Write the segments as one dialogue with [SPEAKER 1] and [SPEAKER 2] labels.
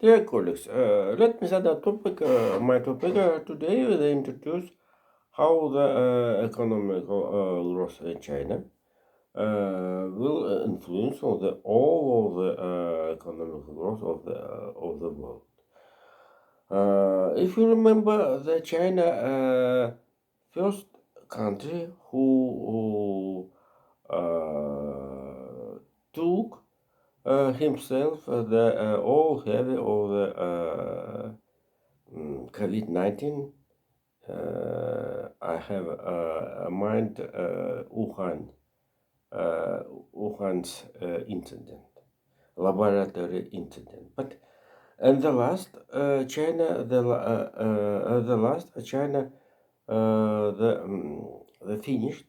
[SPEAKER 1] Dear colleagues, let me start the topic. My topic today will introduce how the economical growth in China will influence on the all of the economic growth of the world. If you remember, the China first country who took himself the all heavy of the COVID-19. I have a mind uh, Wuhan's incident, laboratory incident. But and the last China, the last China, the finished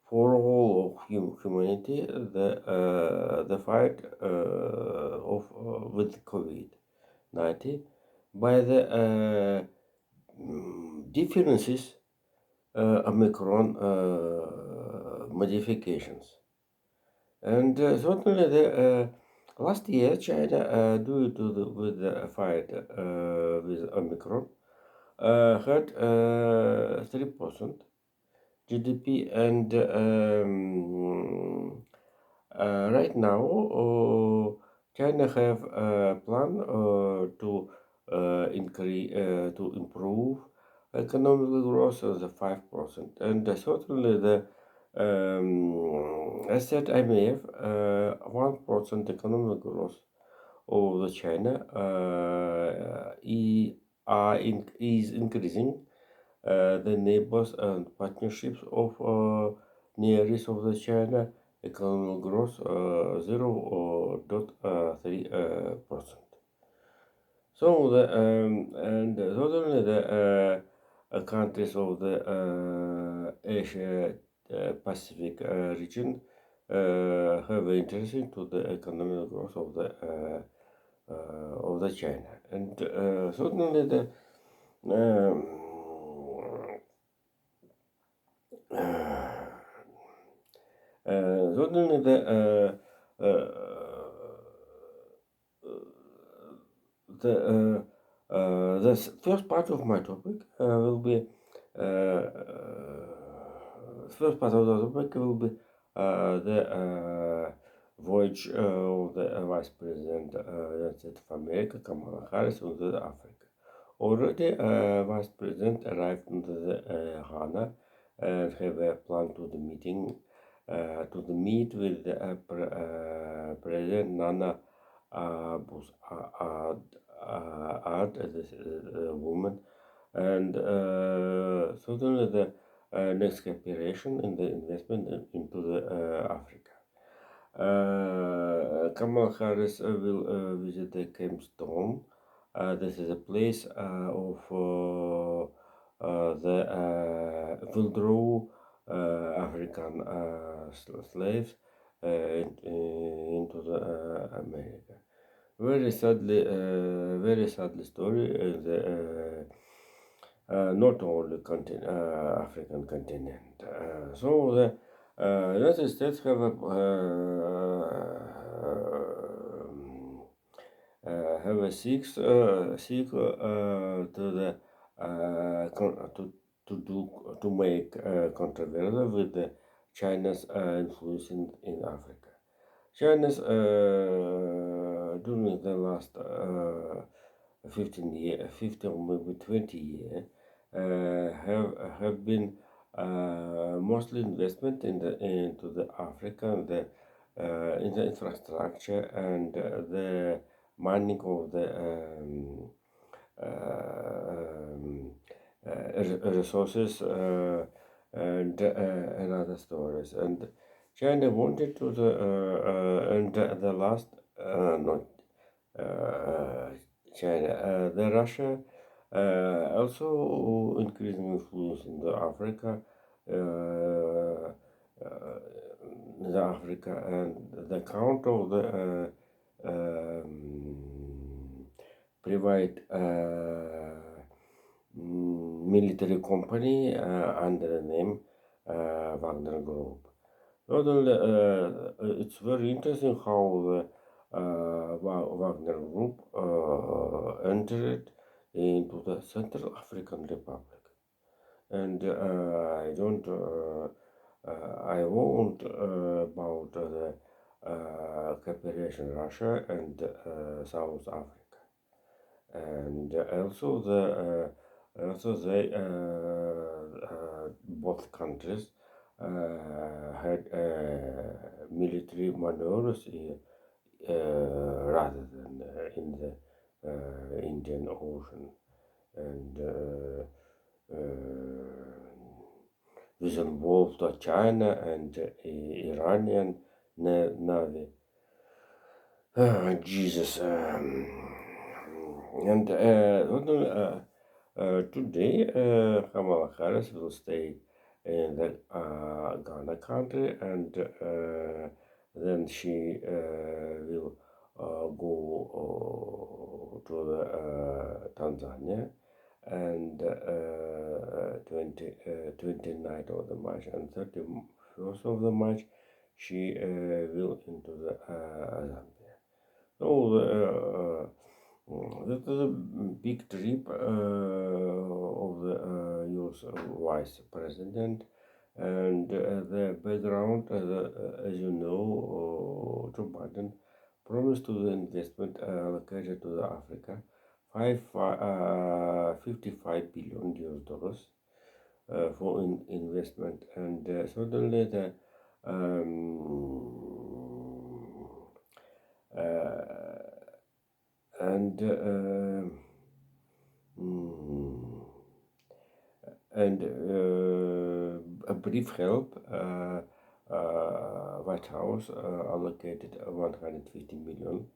[SPEAKER 1] for all of humanity the fight of with COVID-19 by the differences Omicron modifications. And certainly the last year China due to with the fight with Omicron had 3% GDP and right now China have a plan to increase to improve economic growth of the 5%, and certainly the as said IMF 1% economic growth of the China is increasing the neighbors and partnerships of nearest of the China economic growth 0.3%. So the and certainly the countries of the Asia Pacific region have interest into the economic growth of the China, and certainly the certainly the first part of my topic will be first part of the topic will be the voyage of the Vice President United States of America Kamala Harris to Africa. Already, Vice President arrived in the Ghana and have a plan to the meeting to the meet with the President Nana Ad, this woman, and certainly the next cooperation in the investment into the Africa. Kamala Harris will visit the Camp Stone. This is a place of the withdraw African slaves into the America. Very sadly story. Not only African continent. So the United States have a seek to the to make controversy with the China's influence in Africa. China's during the last 15 or maybe 20 years have been mostly investment into the Africa, in the infrastructure and the mining of the resources and other stories. And China wanted to and the last not China, the Russia also increasing influence in the Africa, and the count of the private military company under the name Wagner Group. Not only, it's very interesting how Wagner Group entered into the Central African Republic, and I won't about the cooperation Russia and South Africa, and also they both countries had military maneuvers rather than in the Indian Ocean, and this involved China and Iranian Navy. Jesus. And today, Kamala Harris will stay in the Ghana country, and then she will go to the Tanzania, and 29th of the March and 31st of the March, she will into the Zambia. So that is a big trip of the US Vice President, and the background, as you know, Joe Biden promised to the investment allocated to the Africa 55 billion US dollars for investment, and certainly the and a brief help. White House allocated 150 million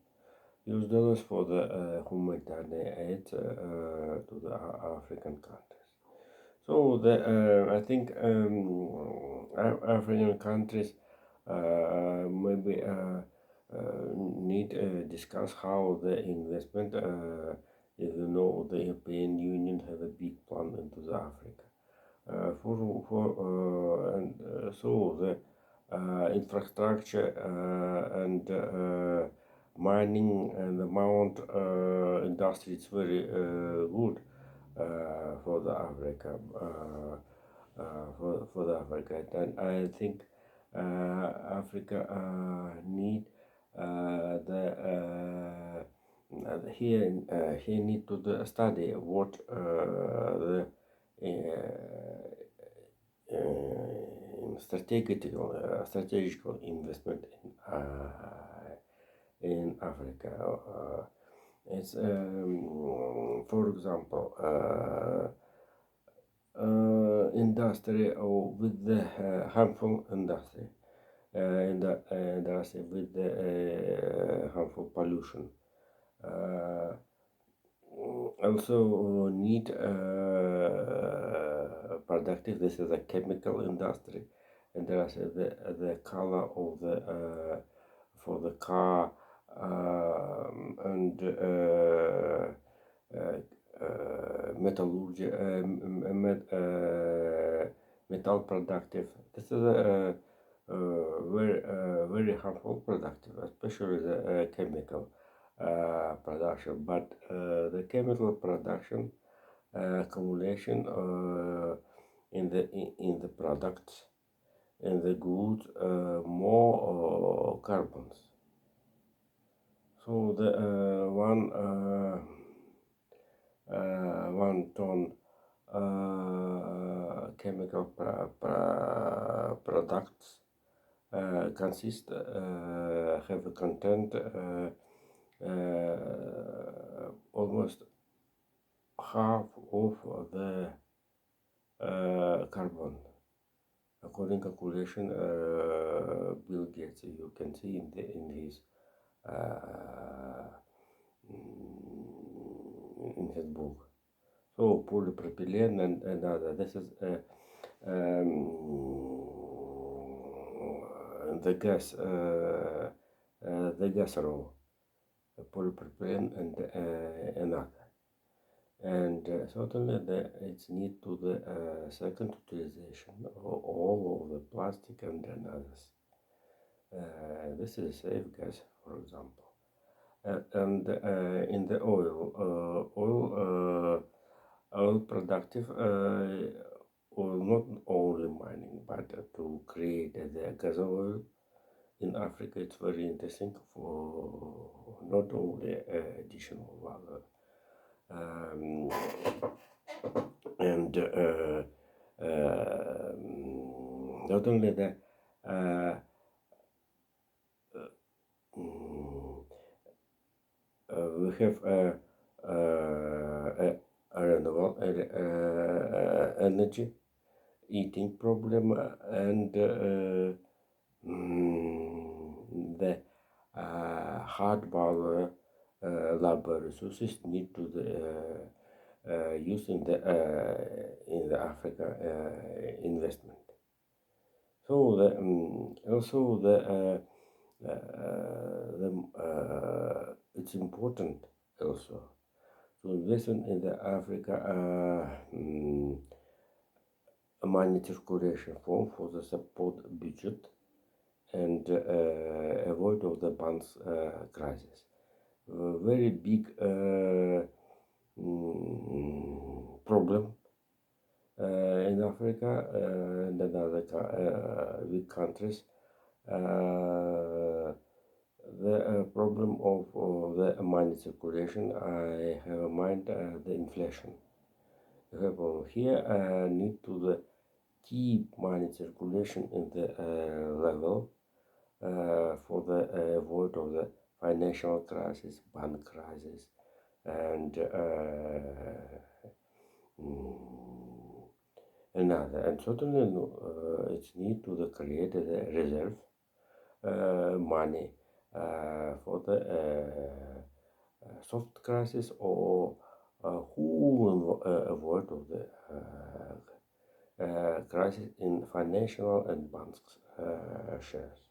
[SPEAKER 1] US dollars for the humanitarian aid to the African countries. So I think African countries maybe need discuss how the investment. If you know, the European Union have a big plan into the Africa. So the infrastructure and mining and the mount industry is very good for the Africa for the Africa, and I think Africa need the he need to study what the strategical investment in Africa. It's for example industry or with the harmful industry industry with the harmful pollution. Also need productive. This is a chemical industry, and there is the color of the for the car and metallurgy, metal productive. This is a very harmful productive, especially the chemical production. But the chemical production accumulation in the products, in the goods, more carbons. So the one ton chemical products consist have a content almost half of the carbon. According to calculation, Bill Gates, you can see in his book. So polypropylene and other. This is the gas row, polypropylene and another. And certainly it's need to the second utilization of all of the plastic and others. This is safe gas, for example. and in the oil productive oil, not only mining, but to create the gas oil in Africa. It's very interesting for not only additional value um, and not only that. Uh, mm, we have a renewable energy, eating problem, and the hard power labor resources need to the use in the Africa investment. So also it's important also to invest in the Africa money circulation fund for the support budget and avoid of the bonds crisis. Very big problem in Africa and other big countries. The problem of the money circulation, I have in mind the inflation. You have here need to keep money circulation in the level for the avoid of the financial crisis, bank crisis, and another. And certainly it's need to create a reserve money for the soft crisis or who will avoid of the crisis in financial and banks shares.